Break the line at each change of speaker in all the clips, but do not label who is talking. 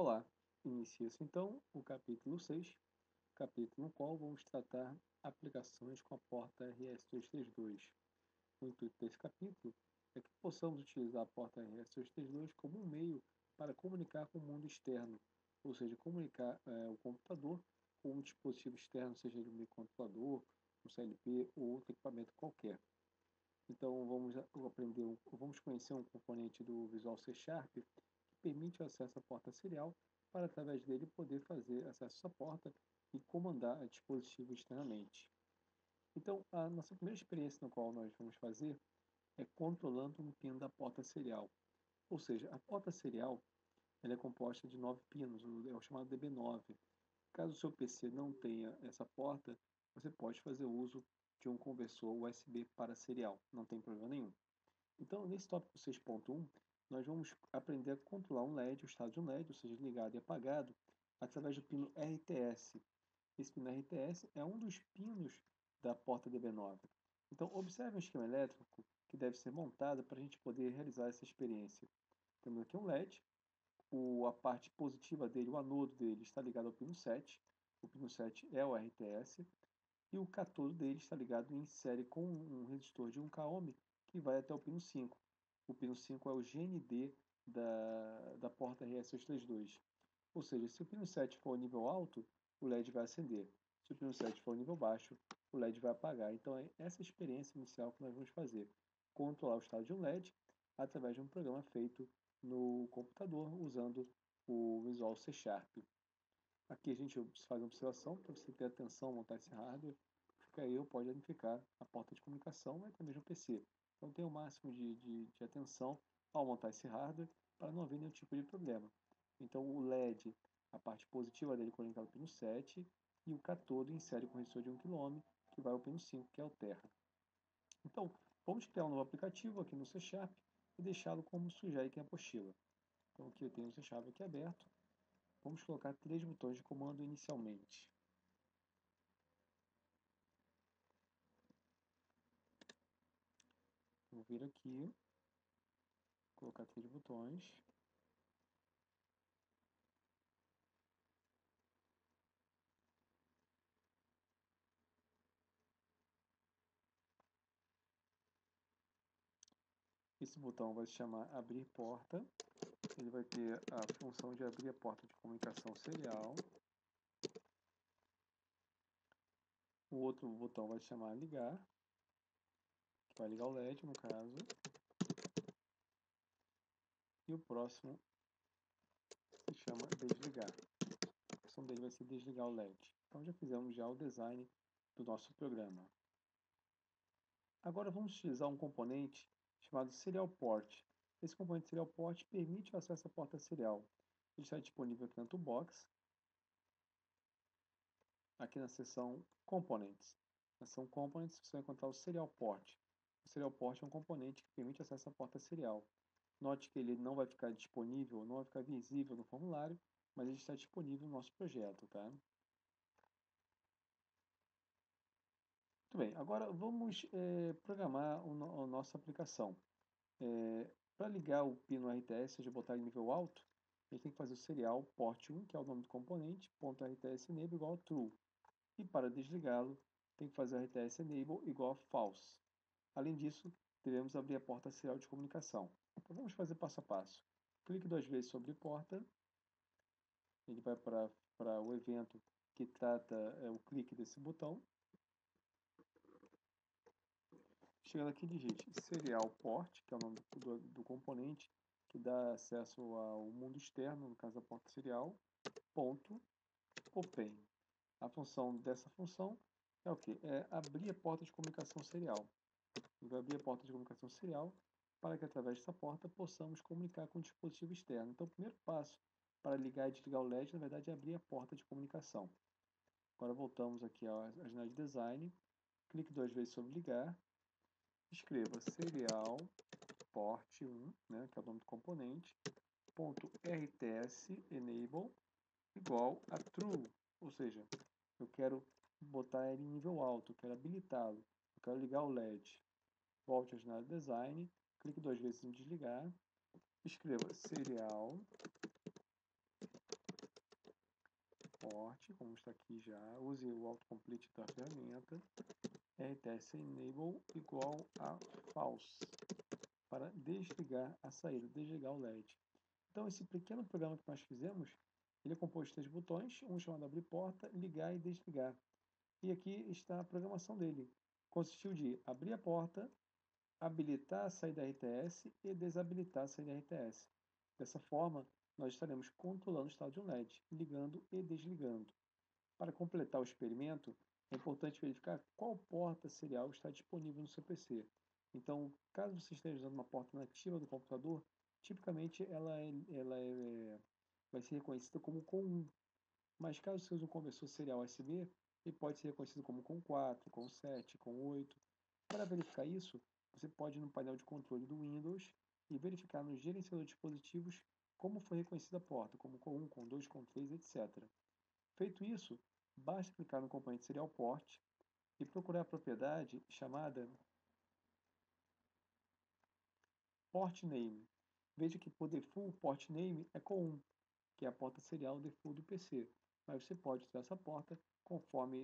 Olá, inicia-se então o capítulo 6, capítulo no qual vamos tratar aplicações com a porta RS-232. O intuito desse capítulo é que possamos utilizar a porta RS-232 como um meio para comunicar com o mundo externo, ou seja, comunicar o computador com um dispositivo externo, seja ele um microcontrolador, um CLP ou outro equipamento qualquer. Então vamos conhecer um componente do Visual C Sharp que permite o acesso à porta serial para, através dele, poder fazer acesso à porta e comandar o dispositivo externamente. Então, a nossa primeira experiência no qual nós vamos fazer é controlando um pino da porta serial. Ou seja, a porta serial ela é composta de 9 pinos, é o chamado DB9. Caso o seu PC não tenha essa porta, você pode fazer uso de um conversor USB para serial, não tem problema nenhum. Então, nesse tópico 6.1, nós vamos aprender a controlar um LED, o estado de um LED, ou seja, ligado e apagado, através do pino RTS. Esse pino RTS é um dos pinos da porta DB9. Então, observe o esquema elétrico que deve ser montado para a gente poder realizar essa experiência. Temos aqui um LED, a parte positiva dele, o anodo dele, está ligado ao pino 7. O pino 7 é o RTS. E o catodo dele está ligado em série com um resistor de 1K ohm que vai até o pino 5. O pino 5 é o GND da porta RS232. Ou seja, se o pino 7 for o nível alto, o LED vai acender. Se o pino 7 for o nível baixo, o LED vai apagar. Então é essa experiência inicial que nós vamos fazer. Controlar o estado de um LED através de um programa feito no computador usando o Visual C Sharp. Aqui a gente faz uma observação para você ter atenção, montar esse hardware, porque aí pode danificar a porta de comunicação e até mesmo o PC. Então tenha o máximo de atenção ao montar esse hardware para não haver nenhum tipo de problema. Então o LED, a parte positiva dele conectada ao pino 7 e o catodo em série com resistor de 1 kΩ que vai ao pino 5, que é o Terra. Então vamos criar um novo aplicativo aqui no C Sharp e deixá-lo como sugere aqui a apostila. Então aqui eu tenho o C Sharp aqui aberto. Vamos colocar 3 botões de comando inicialmente. Vou vir aqui, colocar 3 botões. Esse botão vai se chamar abrir porta. Ele vai ter a função de abrir a porta de comunicação serial. O outro botão vai se chamar ligar, que vai ligar o LED no caso. E o próximo se chama desligar. A função dele vai ser desligar o LED. Então já fizemos já o design do nosso programa. Agora vamos utilizar um componente chamado Serial Port. Esse componente Serial Port permite o acesso à porta serial. Ele está disponível aqui na Toolbox, aqui na seção Components. Na seção Components você vai encontrar o Serial Port. O Serial Port é um componente que permite acesso à porta serial. Note que ele não vai ficar disponível, não vai ficar visível no formulário, mas ele está disponível no nosso projeto, tá? Muito bem, agora vamos programar a nossa aplicação. Para ligar o pino RTS, ou seja, botar em nível alto, a gente tem que fazer o serial port 1, que é o nome do componente, .rts enable igual a true. E para desligá-lo, tem que fazer o RTS enable igual a false. Além disso, devemos abrir a porta serial de comunicação. Então vamos fazer passo a passo. Clique 2 vezes sobre porta, ele vai para o evento que trata o clique desse botão. Chegando aqui, digite serial port, que é o nome do componente que dá acesso ao mundo externo, no caso da porta serial, ponto open. A função dessa função é o que? É abrir a porta de comunicação serial. Ele vai abrir a porta de comunicação serial para que através dessa porta possamos comunicar com o dispositivo externo. Então o primeiro passo para ligar e desligar o LED, na verdade, é abrir a porta de comunicação. Agora voltamos aqui à janela de design, clique 2 vezes sobre ligar, escreva serial port 1, né, que é o nome do componente, .rts enable igual a true, ou seja, eu quero botar ele em nível alto, eu quero habilitá-lo, eu quero ligar o LED. Volte à janela de design, clique 2 vezes em desligar, escreva serial port, como está aqui já, use o autocomplete da ferramenta, RTS enable igual a false, para desligar a saída, desligar o LED. Então, esse pequeno programa que nós fizemos, ele é composto de 3 botões, um chamado abrir porta, ligar e desligar. E aqui está a programação dele. Consistiu de abrir a porta, habilitar a saída RTS e desabilitar a saída RTS. Dessa forma, nós estaremos controlando o estado de um LED, ligando e desligando. Para completar o experimento, é importante verificar qual porta serial está disponível no seu PC. Então, caso você esteja usando uma porta nativa do computador, tipicamente vai ser reconhecida como COM1. Mas caso você use um conversor serial USB, ele pode ser reconhecido como COM4, COM7, COM8. Para verificar isso, você pode ir no painel de controle do Windows e verificar no gerenciador de dispositivos como foi reconhecida a porta, como COM1, COM2, COM3, etc. Feito isso, basta clicar no componente Serial Port e procurar a propriedade chamada Port Name. Veja que por default o Port Name é COM1, que é a porta serial default do PC, mas você pode usar essa porta conforme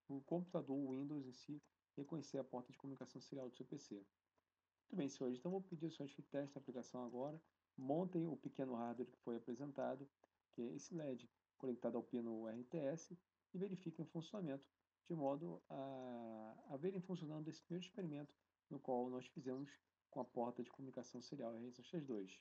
o computador, o Windows em si, reconhecer a porta de comunicação serial do seu PC. Muito bem, senhores, então vou pedir aos senhores que testem a aplicação agora, montem o pequeno hardware que foi apresentado, que é esse LED conectado ao pino RTS, e verifiquem o funcionamento, de modo a verem funcionando esse primeiro experimento, no qual nós fizemos com a porta de comunicação serial RS232.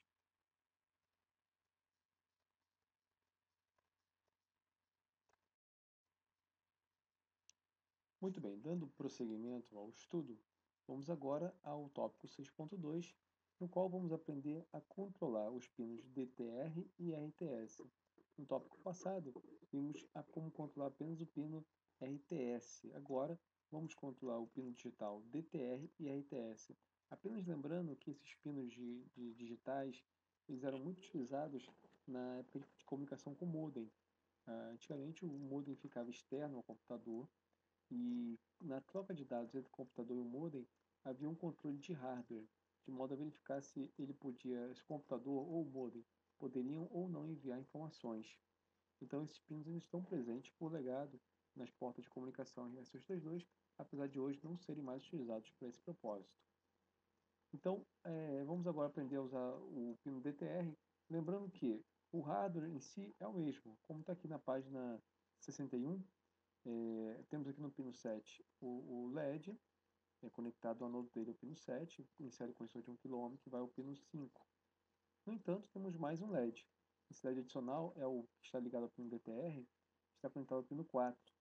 Muito bem, dando prosseguimento ao estudo, vamos agora ao tópico 6.2, no qual vamos aprender a controlar os pinos DTR e RTS. No tópico passado, vimos como controlar apenas o pino RTS. Agora, vamos controlar o pino digital DTR e RTS. Apenas lembrando que esses pinos de digitais eles eram muito utilizados na época de comunicação com modem. Antigamente, o modem ficava externo ao computador, e na troca de dados entre o computador e o modem havia um controle de hardware, de modo a verificar se se o computador ou o modem poderiam ou não enviar informações. Então esses pinos ainda estão presentes por legado nas portas de comunicação RS-232, apesar de hoje não serem mais utilizados para esse propósito. Então, vamos agora aprender a usar o pino DTR, lembrando que o hardware em si é o mesmo, como está aqui na página 61. Temos aqui no pino 7 o LED, conectado ao anodo dele ao pino 7, insere com conexão de 1 kΩ, que vai ao pino 5. No entanto, temos mais um LED. Esse LED adicional é o que está ligado ao pino DTR, está conectado ao pino 4,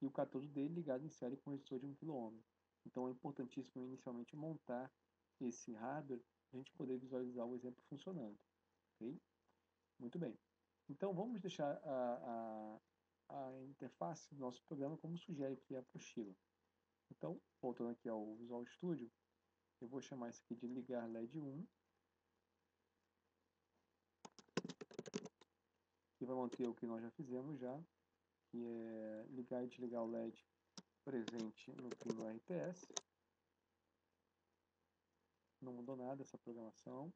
e o catodo dele ligado em série com resistor de 1 kΩ. Então é importantíssimo inicialmente montar esse hardware para a gente poder visualizar o exemplo funcionando. Okay? Muito bem. Então vamos deixar a interface do nosso programa como sugere aqui a apostila. Então, voltando aqui ao Visual Studio, eu vou chamar isso aqui de ligar LED 1, que vai manter o que nós já fizemos já, que é ligar e desligar o LED presente no pino RTS. Não mudou nada essa programação,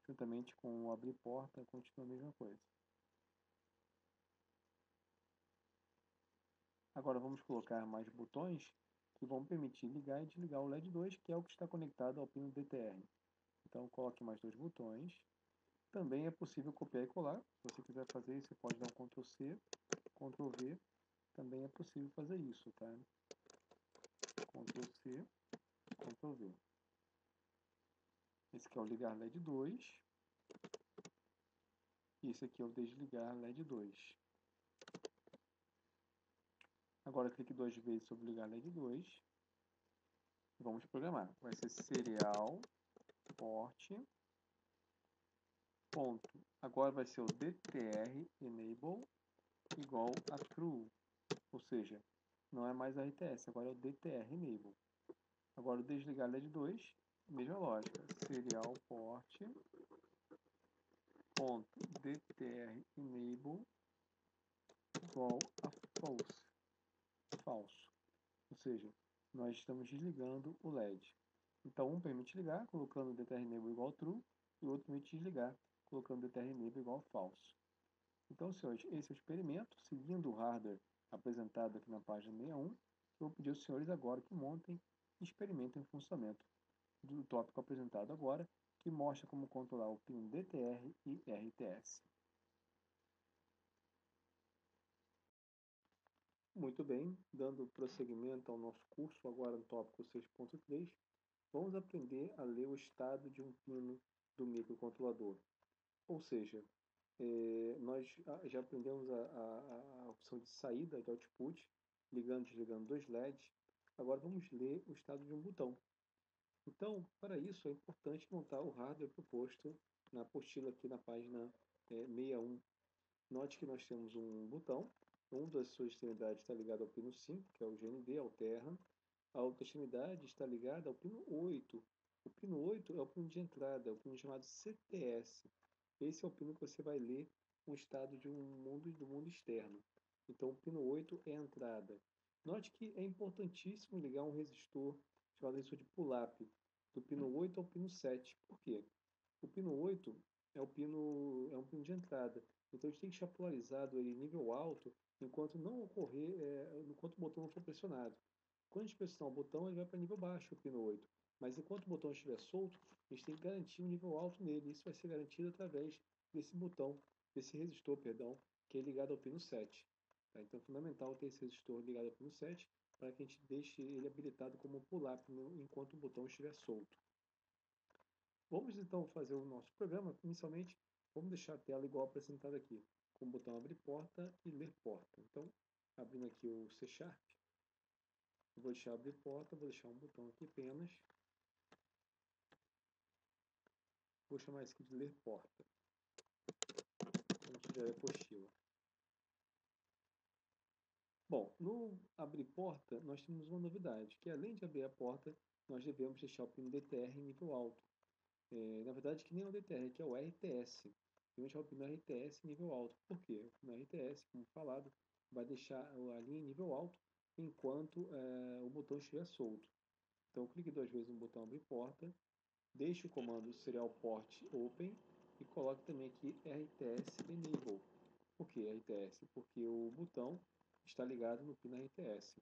juntamente com o abrir porta, continua a mesma coisa. Agora vamos colocar mais botões que vão permitir ligar e desligar o LED 2, que é o que está conectado ao pino DTR. Então coloque mais 2 botões. Também é possível copiar e colar. Se você quiser fazer isso, você pode dar um Ctrl C, Ctrl V. Também é possível fazer isso, tá? Ctrl C, Ctrl V. Esse aqui é o ligar LED 2. E esse aqui é o desligar LED 2. Agora clique 2 vezes sobre ligar LED 2. Vamos programar. Vai ser serial port ponto. Agora vai ser o DTR enable igual a true. Ou seja, não é mais RTS, agora é o DTR enable. Agora o desligar LED 2, mesma lógica. Serial port ponto DTR enable igual a falso. Ou seja, nós estamos desligando o LED. Então um permite ligar, colocando o DTR enable igual a true, e o outro permite desligar, colocando o DTR enable igual a falso. Então, senhores, esse é o experimento, seguindo o hardware apresentado aqui na página 61. Eu vou pedir aos senhores agora que montem e experimentem o funcionamento do tópico apresentado agora, que mostra como controlar o pino DTR e RTS. Muito bem, dando prosseguimento ao nosso curso, agora no tópico 6.3, vamos aprender a ler o estado de um pino do microcontrolador. Ou seja, nós já aprendemos a opção de saída de output, ligando e desligando dois LEDs. Agora vamos ler o estado de um botão. Então, para isso é importante montar o hardware proposto na apostila aqui na página 61. Note que nós temos um botão, uma das suas extremidades está ligada ao pino 5, que é o GND, alterna. A outra extremidade está ligada ao pino 8. O pino 8 é o pino de entrada, é o pino chamado CTS. Esse é o pino que você vai ler um estado de do mundo externo. Então, o pino 8 é a entrada. Note que é importantíssimo ligar um resistor chamado resistor de pull-up, do pino 8 ao pino 7. Por quê? O pino 8 é um pino de entrada. Então a gente tem que deixar polarizado ele em nível alto enquanto não ocorrer, enquanto o botão não for pressionado. Quando a gente pressionar o botão, ele vai para nível baixo, o pino 8. Mas enquanto o botão estiver solto, a gente tem que garantir um nível alto nele. Isso vai ser garantido através desse botão, desse resistor, perdão, que é ligado ao pino 7. Tá? Então é fundamental ter esse resistor ligado ao pino 7 para que a gente deixe ele habilitado como pull-up enquanto o botão estiver solto. Vamos então fazer o nosso programa. Inicialmente, vamos deixar a tela igual apresentada aqui, com o botão abrir porta e ler porta. Então, abrindo aqui o C Sharp, eu vou deixar abrir porta, vou deixar um botão aqui apenas. Vou chamar isso aqui de ler porta. A gente já é apostila. Bom, no abrir porta, nós temos uma novidade, que além de abrir a porta, nós devemos deixar o pino DTR em nível alto. Na verdade, que nem é o DTR, que é o RTS. Devemos deixar o pino RTS em nível alto. Por quê? O pino RTS, como falado, vai deixar a linha em nível alto enquanto o botão estiver solto. Então, clique duas vezes no botão abrir porta, deixe o comando serial port open e coloque também aqui RTS enable. Por que RTS? Porque o botão está ligado no pino RTS.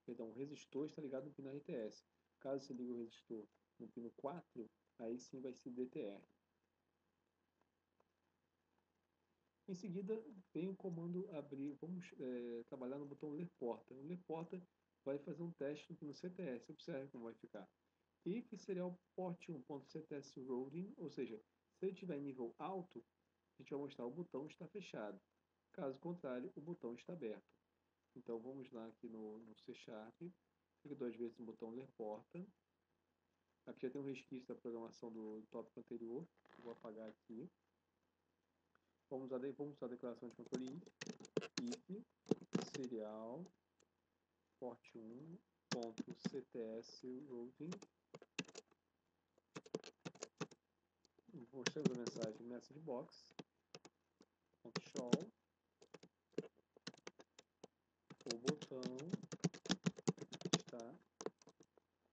Perdão, o resistor está ligado no pino RTS. Caso você ligue o resistor no pino 4, aí sim vai ser DTR. Em seguida, vem o comando abrir. Vamos trabalhar no botão ler porta. O ler porta vai fazer um teste no pino CTS. Observe como vai ficar. E que seria o port 1.cts loading, ou seja, se ele estiver em nível alto, a gente vai mostrar o botão está fechado. Caso contrário, o botão está aberto. Então vamos lá aqui no C Sharp, clique duas vezes no botão ler porta. Aqui já tem um resquício da programação do tópico anterior, vou apagar aqui. Vamos usar a declaração de controle if serial port 1.cts routing. Mostrando a mensagem message box .show. O botão está,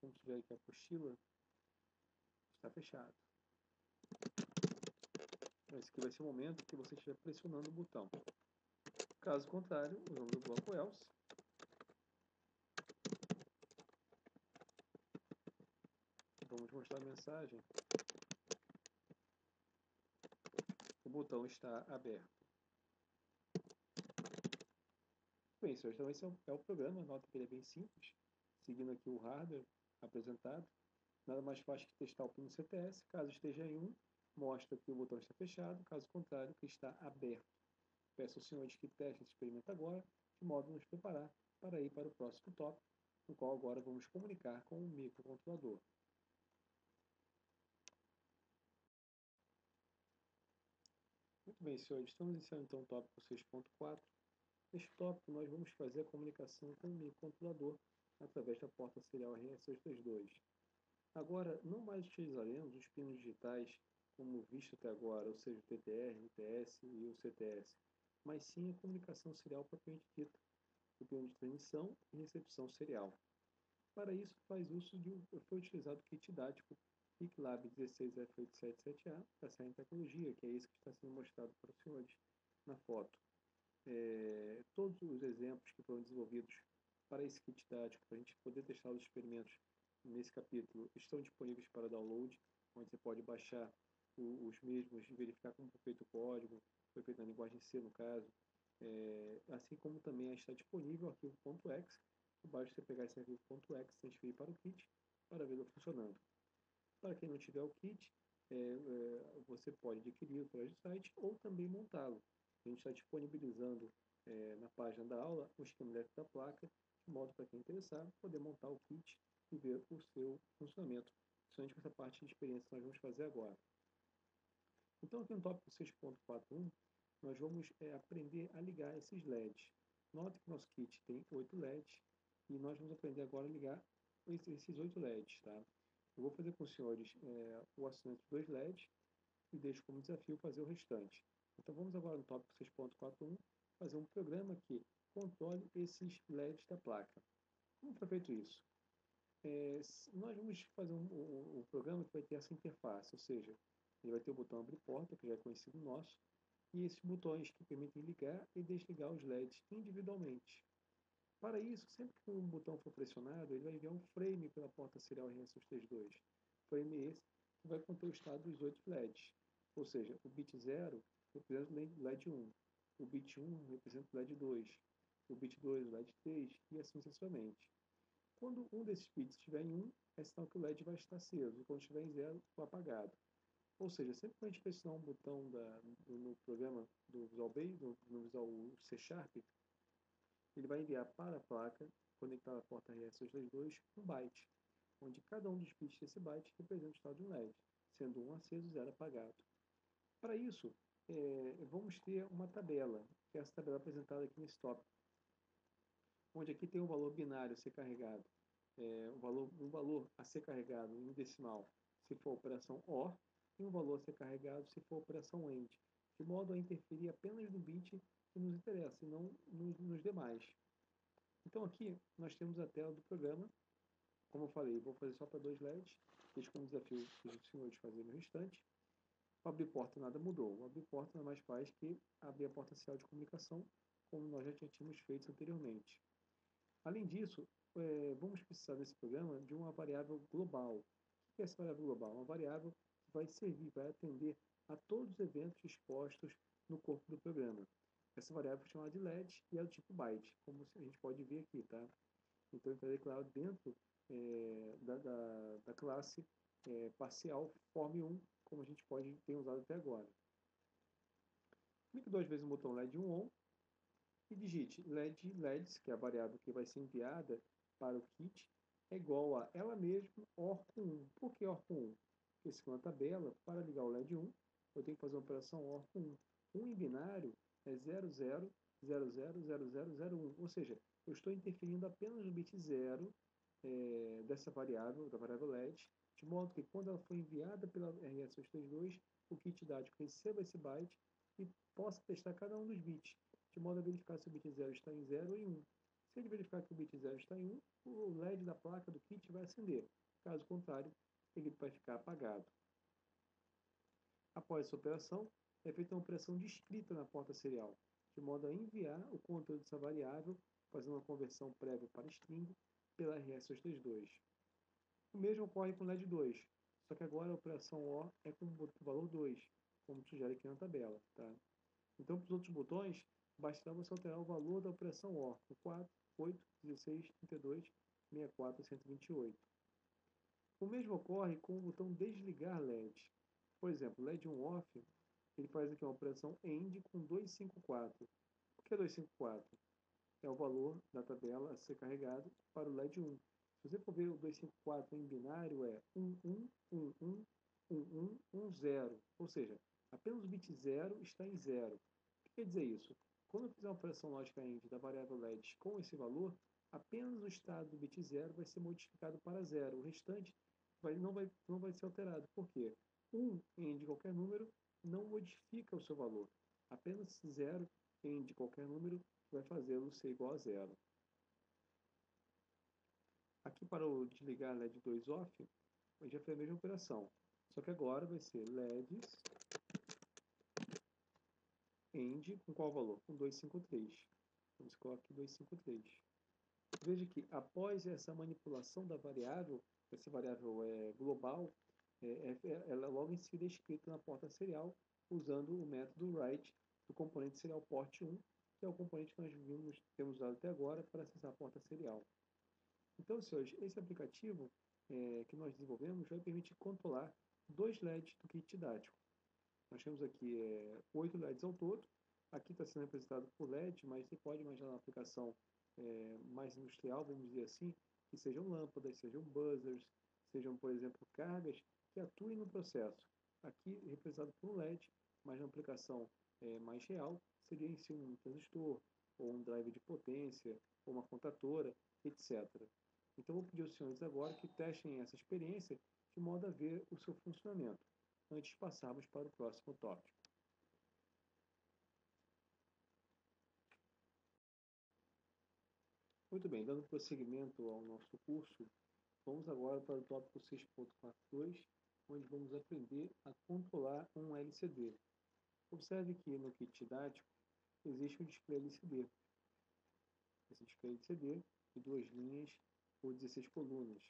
como tiver aqui a apostila, está fechado. Esse aqui vai ser o momento que você estiver pressionando o botão. Caso contrário, usamos o bloco else. Vamos mostrar a mensagem. O botão está aberto. Bem, senhores, então esse é o programa. Nota que ele é bem simples. Seguindo aqui o hardware apresentado. Nada mais fácil que testar o pino CTS. Caso esteja em 1, mostra que o botão está fechado. Caso contrário, que está aberto. Peço aos senhores que testem esse experimento agora, de modo a nos preparar para ir para o próximo tópico, no qual agora vamos comunicar com o microcontrolador. Muito bem, senhores, estamos iniciando então o tópico 6.4. Neste tópico, nós vamos fazer a comunicação com o microcontrolador através da porta serial RS232. Agora, não mais utilizaremos os pinos digitais como visto até agora, ou seja, o TTR, o TS e o CTS, mas sim a comunicação serial propriamente dita, o pino de transmissão e recepção serial. Para isso, foi utilizado o kit didático PICLAB 16F8777A da Serra em Tecnologia, que é isso que está sendo mostrado para os senhores na foto. Todos os exemplos que foram desenvolvidos para esse kit didático, para a gente poder testar os experimentos nesse capítulo, estão disponíveis para download, onde você pode baixar os mesmos e verificar como foi feito o código, foi feito na linguagem C no caso, assim como também está disponível o arquivo .exe, que basta você pegar esse arquivo .exe, transferir para o kit para vê-lo funcionando. Para quem não tiver o kit, você pode adquirir através do site ou também montá-lo. A gente está disponibilizando na página da aula o esquema elétrico da placa, de modo para quem interessar poder montar o kit e ver o seu funcionamento, principalmente com essa parte de experiência que nós vamos fazer agora. Então aqui no tópico 6.41, nós vamos aprender a ligar esses LEDs. Note que nosso kit tem 8 LEDs e nós vamos aprender agora a ligar esses 8 LEDs. Tá? Eu vou fazer com os senhores o assinante de 2 LEDs e deixo como desafio fazer o restante. Então vamos agora no tópico 6.41 fazer um programa que controle esses LEDs da placa. Como foi feito isso? Nós vamos fazer um programa que vai ter essa interface, ou seja, ele vai ter o botão abrir porta, que já é conhecido nosso, e esses botões que permitem ligar e desligar os LEDs individualmente. Para isso, sempre que um botão for pressionado, ele vai enviar um frame pela porta serial RS232. Frame esse que vai conter o estado dos 8 LEDs. Ou seja, o bit 0 representa o LED 1, o bit 1 representa o LED 2, o bit 2 o LED 3 e assim sucessivamente. Quando um desses bits estiver em 1, é sinal que o LED vai estar aceso, e quando estiver em 0, está apagado. Ou seja, sempre que a gente pressionar um botão no programa do Visual Basic, no Visual C Sharp, ele vai enviar para a placa, conectada à porta RS232, um byte, onde cada um dos bits desse byte representa o estado de um LED, sendo 1 aceso e 0 apagado. Para isso, vamos ter uma tabela, que é essa tabela apresentada aqui nesse tópico, onde aqui tem um valor binário a ser carregado, um valor a ser carregado em decimal se for operação OR, e um valor a ser carregado se for operação AND, de modo a interferir apenas no bit que nos interessa, e não nos demais. Então aqui nós temos a tela do programa. Como eu falei, vou fazer só para 2 LEDs, deixo como desafio os senhores fazerem o restante. O abrir porta nada mudou. O abrir porta nada mais faz que abrir a porta serial de comunicação, como nós já tínhamos feito anteriormente. Além disso, vamos precisar nesse programa de uma variável global. O que é essa variável global? Uma variável que vai servir, vai atender a todos os eventos expostos no corpo do programa. Essa variável é chamada de LED e é do tipo byte, como a gente pode ver aqui, tá? Então, está declarado dentro da classe parcial form1, como a gente pode ter usado até agora. Clique 2 vezes no botão LED 1 ON e digite LEDs, que é a variável que vai ser enviada para o kit, é igual a ela mesma OR com 1. Por que OR com 1? Porque segundo a tabela, para ligar o LED 1, eu tenho que fazer uma operação OR com 1. 1 em binário é 00000001, ou seja, eu estou interferindo apenas no bit 0 dessa variável, da variável LED, de modo que quando ela for enviada pela RS232, o kit didático receba esse byte e possa testar cada um dos bits, de modo a verificar se o bit 0 está em 0 ou em 1. Se ele verificar que o bit 0 está em 1, o LED da placa do kit vai acender. Caso contrário, ele vai ficar apagado. Após essa operação, é feita uma operação de escrita na porta serial, de modo a enviar o conteúdo dessa variável, fazendo uma conversão prévia para string, pela RS232. O mesmo ocorre com o LED 2, só que agora a operação OR é com o valor 2, como sugere aqui na tabela. Tá? Então, para os outros botões, bastará você alterar o valor da operação OR, o 4, 8, 16, 32, 64 e 128. O mesmo ocorre com o botão desligar LED. Por exemplo, LED 1 off, ele faz aqui uma operação AND com 254. O que é 254? É o valor da tabela a ser carregado para o LED 1. Se você for ver o 254 em binário, é 11111110, ou seja, apenas o bit 0 está em 0. O que quer dizer isso? Quando eu fizer uma operação lógica AND da variável LED com esse valor, apenas o estado do bit 0 vai ser modificado para 0. O restante não vai ser alterado. Por quê? 1 em qualquer número não modifica o seu valor. Apenas 0 em qualquer número vai fazê-lo ser igual a 0. Aqui para o desligar LED 2 off, a gente já fez a mesma operação. Só que agora vai ser LEDs end com qual valor? Com 253. Vamos colocar aqui 253. Veja que após essa manipulação da variável, essa variável global, ela logo em seguida é escrita na porta serial usando o método write do componente serial port 1, que é o componente que nós temos usado até agora para acessar a porta serial. Então, senhores, esse aplicativo que nós desenvolvemos vai permitir controlar 2 LEDs do kit didático. Nós temos aqui 8 LEDs ao todo. Aqui está sendo representado por LED, mas você pode imaginar uma aplicação mais industrial, vamos dizer assim, que sejam lâmpadas, sejam buzzers, sejam, por exemplo, cargas que atuem no processo. Aqui representado por um LED, mas na aplicação mais real, seria em si um transistor, ou um drive de potência, ou uma contatora, etc. Então, vou pedir aos senhores agora que testem essa experiência de modo a ver o seu funcionamento, antes de passarmos para o próximo tópico. Muito bem, dando prosseguimento ao nosso curso, vamos agora para o tópico 6.42, onde vamos aprender a controlar um LCD. Observe que no kit didático existe um display LCD. Esse display LCD de 2 linhas ou 16 colunas.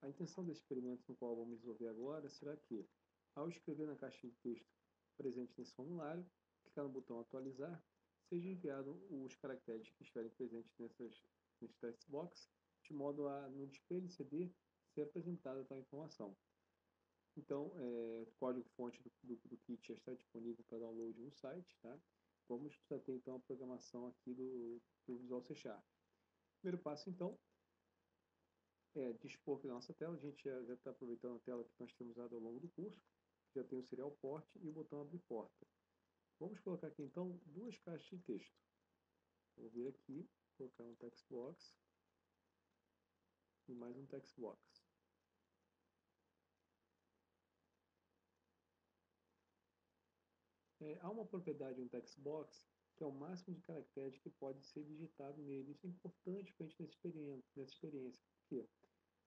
A intenção desse experimento no qual vamos desenvolver agora será que, ao escrever na caixa de texto presente nesse formulário, clicar no botão atualizar, seja enviado os caracteres que estiverem presentes nesse text box, de modo a, no display LCD, ser apresentada tal informação. Então, o código-fonte do kit já está disponível para download no site. Tá? Vamos ter então a programação aqui do Visual C Sharp. Primeiro passo, então, é dispor aqui na nossa tela. A gente já está aproveitando a tela que nós temos usado ao longo do curso. Já tem o serial port e o botão abrir porta. Vamos colocar aqui então 2 caixas de texto. Vou vir aqui, colocar um text box e mais um text box. Há uma propriedade em um text box que é o máximo de caracteres que pode ser digitado nele. Isso é importante para a gente nessa experiência, porque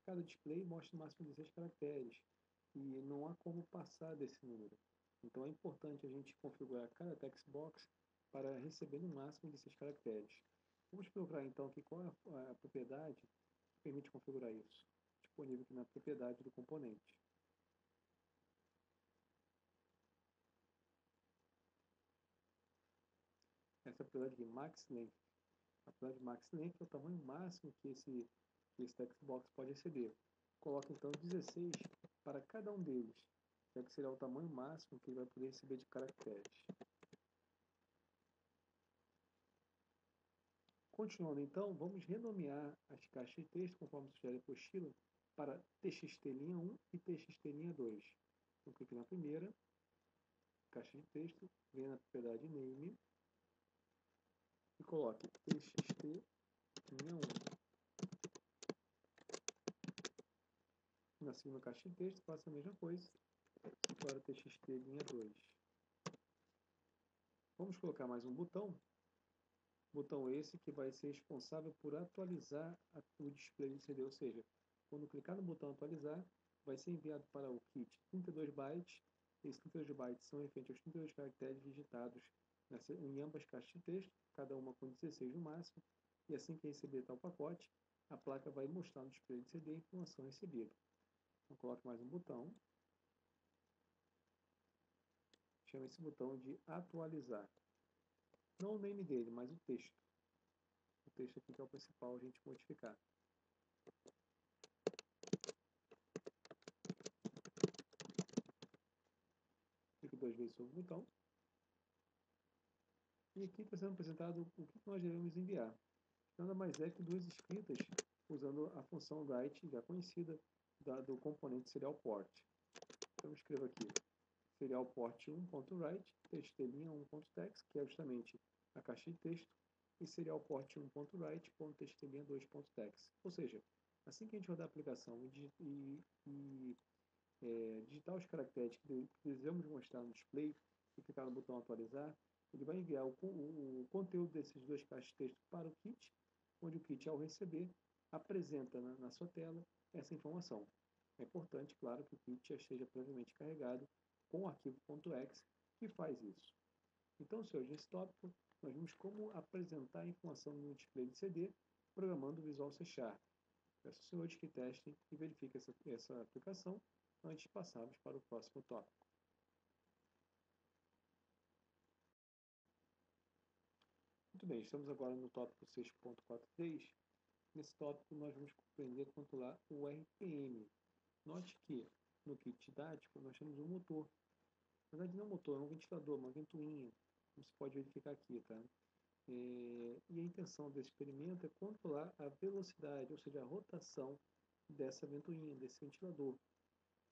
cada display mostra o máximo de 16 caracteres e não há como passar desse número. Então é importante a gente configurar cada text box para receber no máximo de 6 caracteres. Vamos procurar então aqui qual é a propriedade que permite configurar isso. Disponível aqui na propriedade do componente. Essa é a propriedade de max length. A propriedade de max length é o tamanho máximo que esse text box pode receber. Coloca então 16 para cada um deles, já que será o tamanho máximo que ele vai poder receber de caracteres. Continuando então, vamos renomear as caixas de texto, conforme sugere a apostila, para txt-1 e txt-2. Então, clique na primeira caixa de texto, venha na propriedade name e coloque txt-1. Na segunda caixa de texto, faça a mesma coisa, para txt-2. Vamos colocar mais um botão esse que vai ser responsável por atualizar o display LCD, ou seja, quando clicar no botão atualizar, vai ser enviado para o kit 32 bytes. Esses 32 bytes são referentes aos 32 caracteres digitados em ambas caixas de texto, cada uma com 16 no máximo, e assim que receber tal pacote, a placa vai mostrar no display LCD a informação recebida. Então coloque mais um botão, chama esse botão de atualizar. Não o name dele, mas o texto. O texto aqui que é o principal a gente modificar. Clique 2 vezes sobre o botão. E aqui está sendo apresentado o que nós devemos enviar. Nada mais é que 2 escritas usando a função write já conhecida do componente serial port. Então eu escrevo aqui serial port 1.write, txt-1.text, que é justamente a caixa de texto, e serial port 1.write.txt-2.text. Ou seja, assim que a gente rodar a aplicação e digitar os caracteres que desejamos mostrar no display e clicar no botão atualizar, ele vai enviar o conteúdo desses 2 caixas de texto para o kit, onde o kit, ao receber, apresenta na sua tela essa informação. É importante, claro, que o kit já esteja previamente carregado com o arquivo .exe que faz isso. Então, senhores, nesse tópico, nós vimos como apresentar a informação no display de CD programando o Visual C#. Peço aos senhores que testem e verifiquem essa aplicação antes de passarmos para o próximo tópico. Muito bem, estamos agora no tópico 6.43. Nesse tópico, nós vamos compreender controlar o RPM. Note que no kit didático nós temos um motor. Na verdade, não é um motor, é um ventilador, uma ventoinha, como você pode verificar aqui, tá? E a intenção desse experimento é controlar a velocidade, ou seja, a rotação dessa ventoinha, desse ventilador.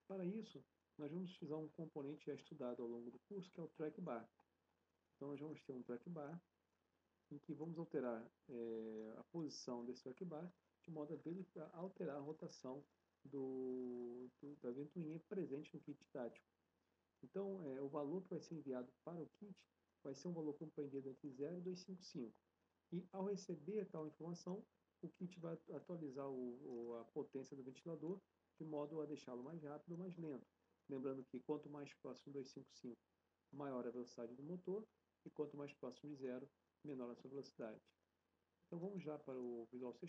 Para isso, nós vamos utilizar um componente já estudado ao longo do curso, que é o track bar. Então, nós vamos ter um track bar em que vamos alterar a posição desse track bar de modo a alterar a rotação da ventoinha presente no kit didático. Então, o valor que vai ser enviado para o kit vai ser um valor compreendido entre 0 e 255. E, ao receber tal informação, o kit vai atualizar a potência do ventilador de modo a deixá-lo mais rápido ou mais lento. Lembrando que quanto mais próximo de 255, maior a velocidade do motor, e quanto mais próximo de 0, menor a sua velocidade. Então vamos já para o Visual C#.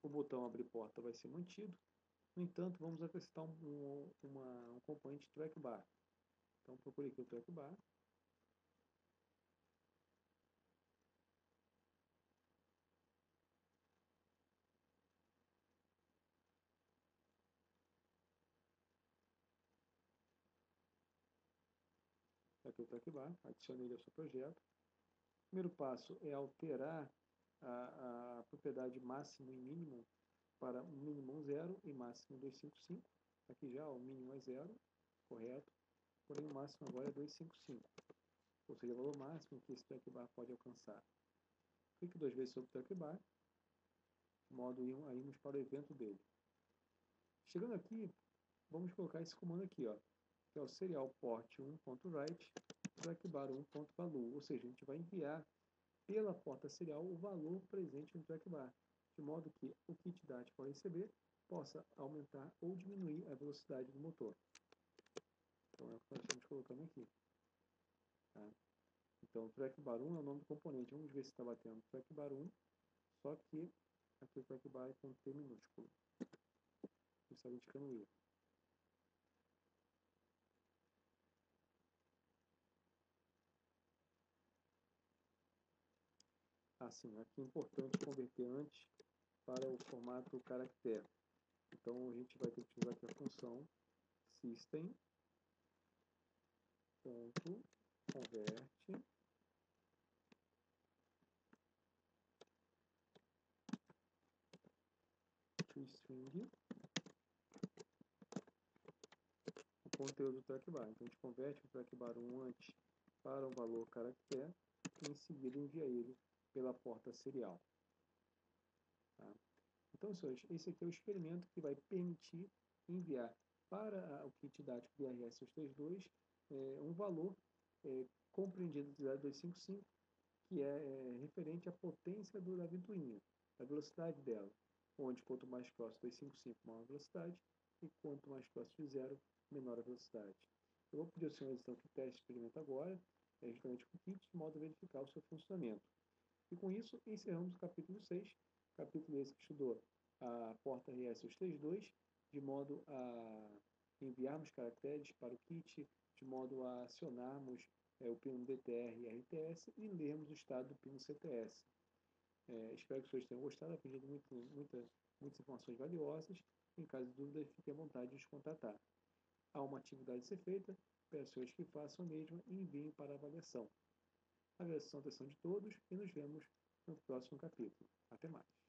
O botão abrir porta vai ser mantido. No entanto, vamos acrescentar um componente track bar. Então procure aqui o track bar. Aqui o track bar, adicione ele ao seu projeto. O primeiro passo é alterar a propriedade máximo e mínimo para mínimo 0 e máximo 255. Aqui já o mínimo é 0, correto, porém o máximo agora é 255, ou seja, o valor máximo que esse track bar pode alcançar. Clique 2 vezes sobre o track bar, de modo a irmos para o evento dele. Chegando aqui, vamos colocar esse comando aqui, ó, que é o serial port 1.write trackbar 1.value, ou seja, a gente vai enviar pela porta serial o valor presente no trackbar, de modo que o kit didático ao receber possa aumentar ou diminuir a velocidade do motor. Então é o que nós estamos colocando aqui. Tá? Então, trackbar 1 é o nome do componente. Vamos ver se está batendo trackbar 1, só que aqui o trackbar é com T minúsculo. Isso está indicando erro. Assim, aqui é importante converter antes para o formato caractere. Então a gente vai ter que utilizar aqui a função system.convert to string o conteúdo do trackbar. Então a gente converte o trackbar 1 antes para um valor caractere e em seguida envia ele pela porta serial. Tá? Então, senhores, esse aqui é o experimento que vai permitir enviar para o kit didático BRS-232 um valor compreendido de 0,255, que é referente à potência da ventoinha, a velocidade dela, onde quanto mais próximo de 255, maior a velocidade, e quanto mais próximo de 0, menor a velocidade. Eu vou pedir ao senhor então que teste o experimento agora, justamente com o kit, de modo a verificar o seu funcionamento. E com isso, encerramos o capítulo 6, capítulo esse que estudou a porta RS-232, de modo a enviarmos caracteres para o kit, de modo a acionarmos o pino DTR e RTS e lermos o estado do pino CTS. Espero que vocês tenham gostado, aprendido muitas informações valiosas. Em caso de dúvida, fique à vontade de nos contatar. Há uma atividade a ser feita, peço aos que façam a mesma e enviem para avaliação. Agradeço a atenção de todos e nos vemos no próximo capítulo. Até mais.